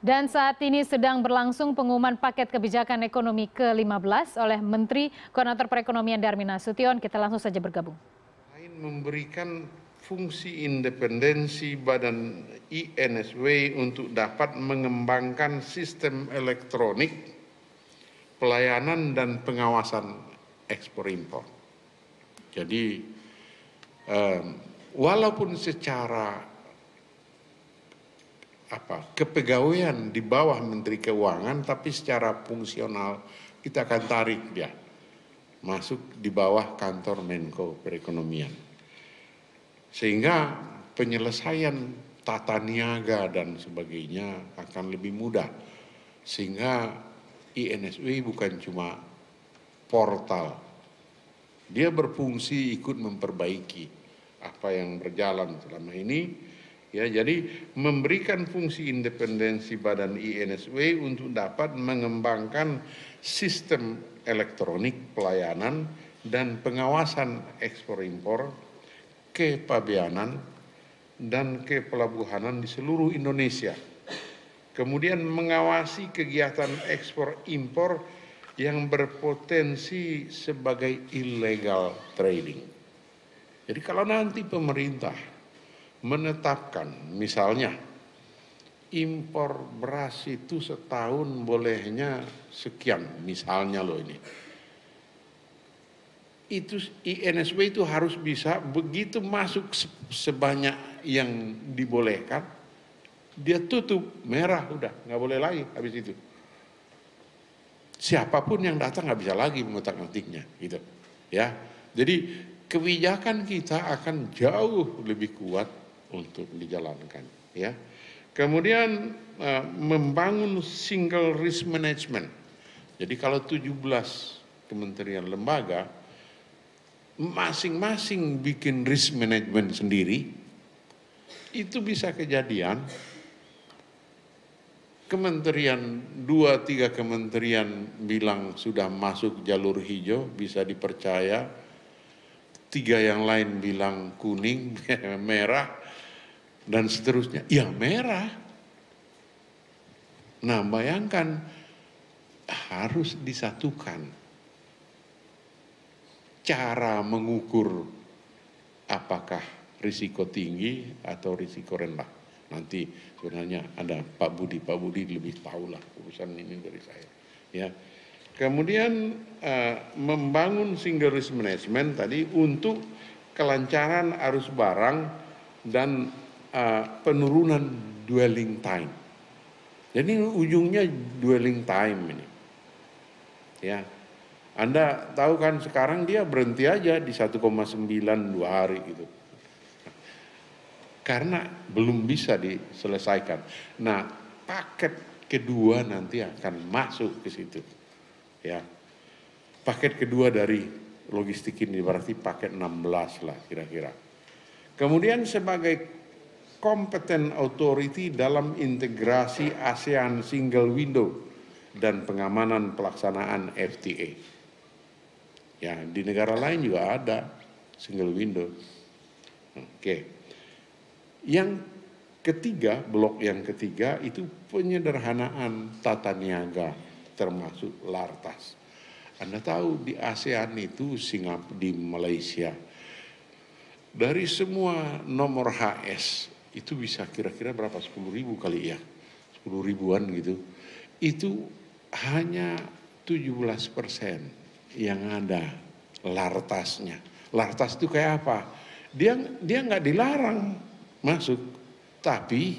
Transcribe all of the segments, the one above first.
Dan saat ini sedang berlangsung pengumuman paket kebijakan ekonomi ke-15 oleh Menteri Koordinator Perekonomian Darmin Nasution. Kita langsung saja bergabung. Memberikan fungsi independensi Badan INSW untuk dapat mengembangkan sistem elektronik, pelayanan dan pengawasan ekspor impor. Jadi walaupun secara kepegawaian di bawah Menteri Keuangan, tapi secara fungsional kita akan tarik dia masuk di bawah kantor Menko Perekonomian. Sehingga penyelesaian tata niaga dan sebagainya akan lebih mudah. Sehingga INSW bukan cuma portal, dia berfungsi ikut memperbaiki apa yang berjalan selama ini. Ya, jadi memberikan fungsi independensi Badan INSW untuk dapat mengembangkan sistem elektronik pelayanan dan pengawasan ekspor impor, kepabeanan dan kepelabuhanan di seluruh Indonesia. Kemudian mengawasi kegiatan ekspor impor yang berpotensi sebagai illegal trading. Jadi kalau nanti pemerintah menetapkan misalnya impor beras itu setahun bolehnya sekian, misalnya loh ini. Itu INSW itu harus bisa begitu masuk sebanyak yang dibolehkan, dia tutup, merah udah, nggak boleh lagi habis itu. Siapapun yang datang nggak bisa lagi mengutak-ngatiknya, gitu. Ya, jadi kebijakan kita akan jauh lebih kuat untuk dijalankan, ya. Kemudian membangun single risk management. Jadi kalau 17 kementerian lembaga masing-masing bikin risk management sendiri, itu bisa kejadian kementerian 2-3 kementerian bilang sudah masuk jalur hijau, bisa dipercaya, 3 yang lain bilang kuning, merah, dan seterusnya. Ya merah. Nah bayangkan harus disatukan cara mengukur apakah risiko tinggi atau risiko rendah. Nanti sebenarnya ada Pak Budi lebih tahu lah urusan ini dari saya. Ya. Kemudian membangun single risk management tadi untuk kelancaran arus barang dan penurunan dwelling time. Jadi ujungnya dwelling time ini. Ya. Anda tahu kan sekarang dia berhenti aja di 1,9 2 hari gitu. Karena belum bisa diselesaikan. Nah, paket kedua nanti akan masuk ke situ. Ya. Paket kedua dari logistik ini berarti paket 16 lah kira-kira. Kemudian sebagai competent authority dalam integrasi ASEAN Single Window dan pengamanan pelaksanaan FTA. Ya, di negara lain juga ada Single Window. Oke. Yang ketiga, blok yang ketiga itu penyederhanaan tata niaga termasuk lartas. Anda tahu di ASEAN itu Singapura, di Malaysia, dari semua nomor HS itu bisa kira-kira berapa, 10.000 kali ya, 10 ribuan gitu, itu hanya 17% yang ada lartasnya. Lartas itu kayak apa? Dia nggak dilarang masuk, tapi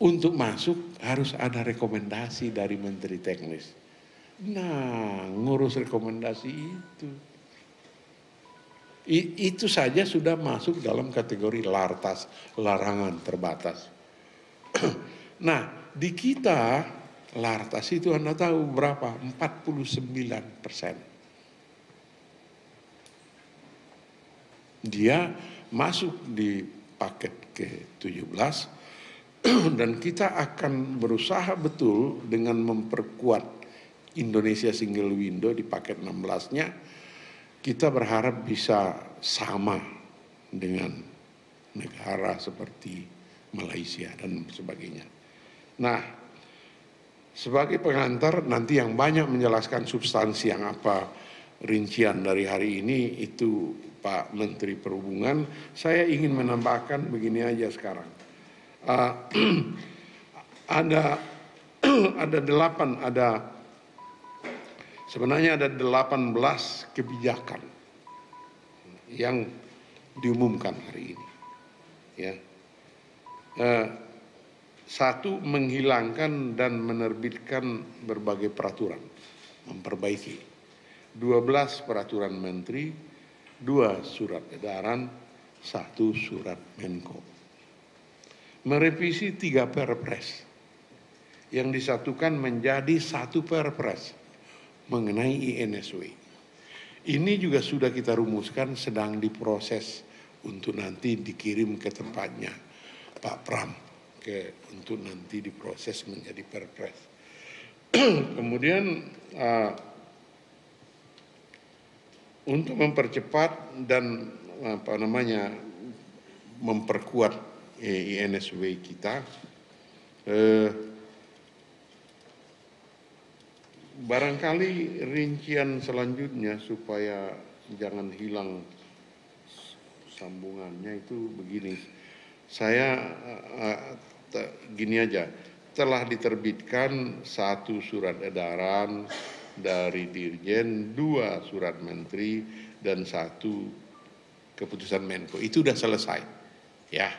untuk masuk harus ada rekomendasi dari Menteri Teknis. Nah, ngurus rekomendasi itu saja sudah masuk dalam kategori lartas, larangan terbatas. Nah, di kita lartas itu Anda tahu berapa? 49%. Dia masuk di paket ke-17 dan kita akan berusaha betul dengan memperkuat Indonesia Single Window di paket 16-nya. Kita berharap bisa sama dengan negara seperti Malaysia dan sebagainya. Nah, sebagai pengantar nanti yang banyak menjelaskan substansi yang apa rincian dari hari ini itu Pak Menteri Perhubungan. Saya ingin menambahkan begini aja sekarang. Sebenarnya ada 18 kebijakan yang diumumkan hari ini. Ya. Satu, menghilangkan dan menerbitkan berbagai peraturan, memperbaiki. 12 peraturan menteri, 2 surat edaran, 1 surat Menko. Merevisi 3 perpres yang disatukan menjadi 1 perpres mengenai INSW. Ini juga sudah kita rumuskan, sedang diproses untuk nanti dikirim ke tempatnya Pak Pram untuk nanti diproses menjadi perpres. Kemudian untuk mempercepat dan memperkuat INSW kita, barangkali rincian selanjutnya supaya jangan hilang sambungannya itu begini. Saya gini aja, telah diterbitkan 1 surat edaran dari Dirjen, 2 surat menteri, dan 1 keputusan Menko. Itu sudah selesai. Ya.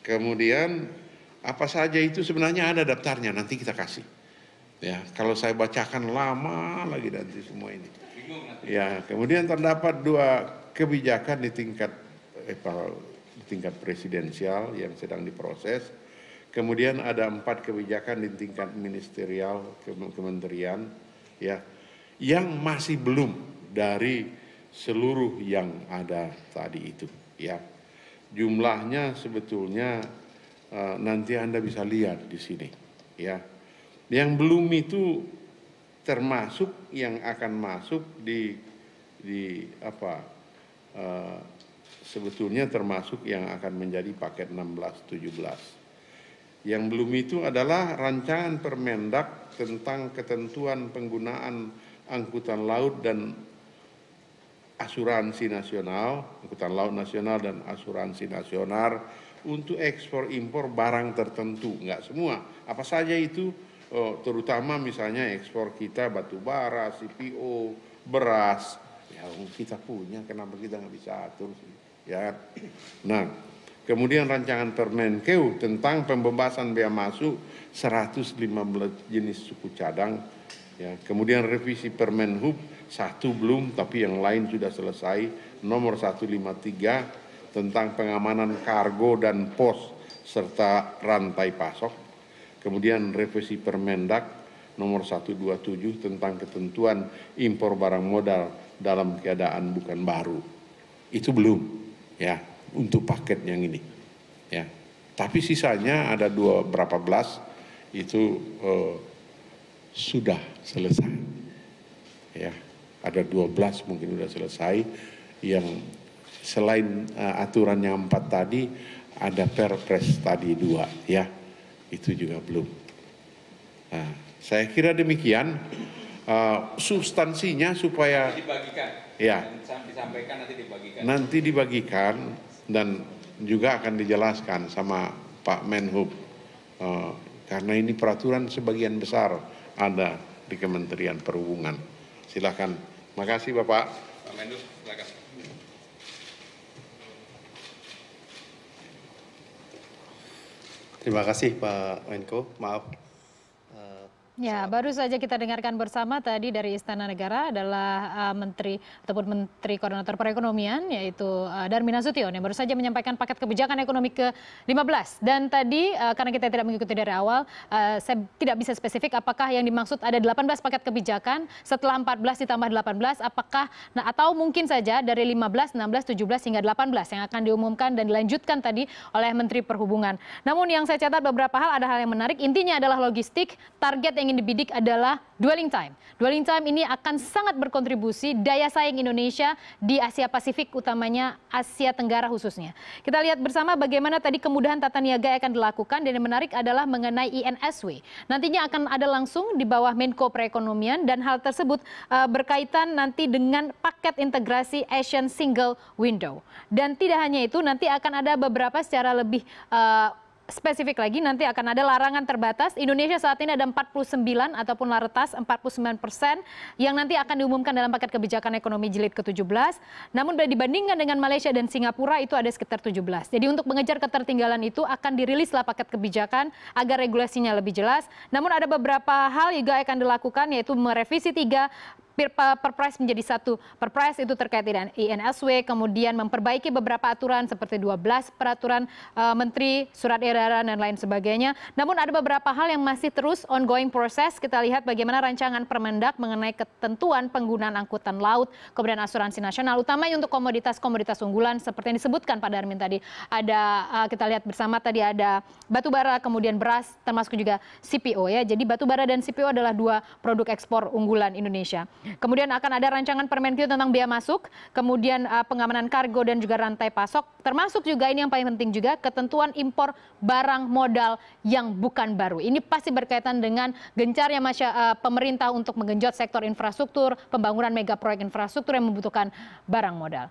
Kemudian apa saja itu sebenarnya ada daftarnya, nanti kita kasih. Ya, kalau saya bacakan lama lagi nanti semua ini. Ya, kemudian terdapat 2 kebijakan di tingkat presidensial yang sedang diproses. Kemudian ada 4 kebijakan di tingkat ministerial kementerian, ya, yang masih belum dari seluruh yang ada tadi itu, ya. Jumlahnya sebetulnya nanti Anda bisa lihat di sini, ya. Yang belum itu termasuk yang akan masuk sebetulnya termasuk yang akan menjadi paket 16-17. Yang belum itu adalah rancangan Permendak tentang ketentuan penggunaan angkutan laut dan asuransi nasional, angkutan laut nasional dan asuransi nasional untuk ekspor impor barang tertentu, enggak semua. Apa saja itu, terutama misalnya ekspor kita batu bara, CPO, beras, ya kita punya, kenapa kita nggak bisa atur sih? Ya, nah, kemudian rancangan Permenkeu tentang pembebasan bea masuk 115 jenis suku cadang. Ya, kemudian revisi Permenhub 1 belum, tapi yang lain sudah selesai. Nomor 153 tentang pengamanan kargo dan pos serta rantai pasok. Kemudian revisi Permendak nomor 127 tentang ketentuan impor barang modal dalam keadaan bukan baru. Itu belum. Ya, untuk paket yang ini, ya. Tapi sisanya ada berapa belas itu sudah selesai, ya. Ada 12 mungkin sudah selesai. Yang selain aturan yang 4 tadi, ada perpres tadi 2, ya. Itu juga belum. Nah, saya kira demikian. Substansinya supaya dibagikan. Ya. Disampaikan nanti dibagikan. Nanti dibagikan dan juga akan dijelaskan sama Pak Menhub. Karena ini peraturan sebagian besar ada di Kementerian Perhubungan. Silakan. Makasih Bapak. Pak Menhub, silakan. Terima kasih Pak Menko. Maaf. Ya, baru saja kita dengarkan bersama tadi dari Istana Negara adalah Menteri Menteri Koordinator Perekonomian, yaitu Darmin Nasution, yang baru saja menyampaikan paket kebijakan ekonomi ke-15. Dan tadi karena kita tidak mengikuti dari awal, saya tidak bisa spesifik apakah yang dimaksud ada 18 paket kebijakan setelah 14 ditambah 18, apakah atau mungkin saja dari 15, 16, 17 hingga 18 yang akan diumumkan dan dilanjutkan tadi oleh Menteri Perhubungan. Namun yang saya catat beberapa hal, ada hal yang menarik, intinya adalah logistik, target yang ingin dibidik adalah dwelling time. Dwelling time ini akan sangat berkontribusi daya saing Indonesia di Asia Pasifik, utamanya Asia Tenggara khususnya. Kita lihat bersama bagaimana tadi kemudahan tata niaga yang akan dilakukan, dan yang menarik adalah mengenai INSW. Nantinya akan ada langsung di bawah Menko Perekonomian, dan hal tersebut berkaitan nanti dengan paket integrasi Asian Single Window. Dan tidak hanya itu, nanti akan ada beberapa secara lebih spesifik lagi, nanti akan ada larangan terbatas. Indonesia saat ini ada 49 ataupun laretas 49% yang nanti akan diumumkan dalam paket kebijakan ekonomi jilid ke-17. Namun bila dibandingkan dengan Malaysia dan Singapura itu ada sekitar 17. Jadi untuk mengejar ketertinggalan itu akan dirilislah paket kebijakan agar regulasinya lebih jelas. Namun ada beberapa hal juga akan dilakukan, yaitu merevisi 3 Perpres menjadi 1 Perpres, itu terkait dengan INSW, kemudian memperbaiki beberapa aturan seperti 12 peraturan menteri, surat edaran dan lain sebagainya. Namun ada beberapa hal yang masih terus ongoing proses. Kita lihat bagaimana rancangan Permendak mengenai ketentuan penggunaan angkutan laut, kemudian asuransi nasional, utamanya untuk komoditas-komoditas unggulan seperti yang disebutkan Pak Darmin tadi. Ada kita lihat bersama tadi ada batu bara, kemudian beras, termasuk juga CPO ya. Jadi batu bara dan CPO adalah 2 produk ekspor unggulan Indonesia. Kemudian akan ada rancangan Permenkyu tentang bea masuk, kemudian pengamanan kargo dan juga rantai pasok, termasuk juga ini yang paling penting juga ketentuan impor barang modal yang bukan baru. Ini pasti berkaitan dengan gencarnya pemerintah untuk menggenjot sektor infrastruktur, pembangunan mega proyek infrastruktur yang membutuhkan barang modal.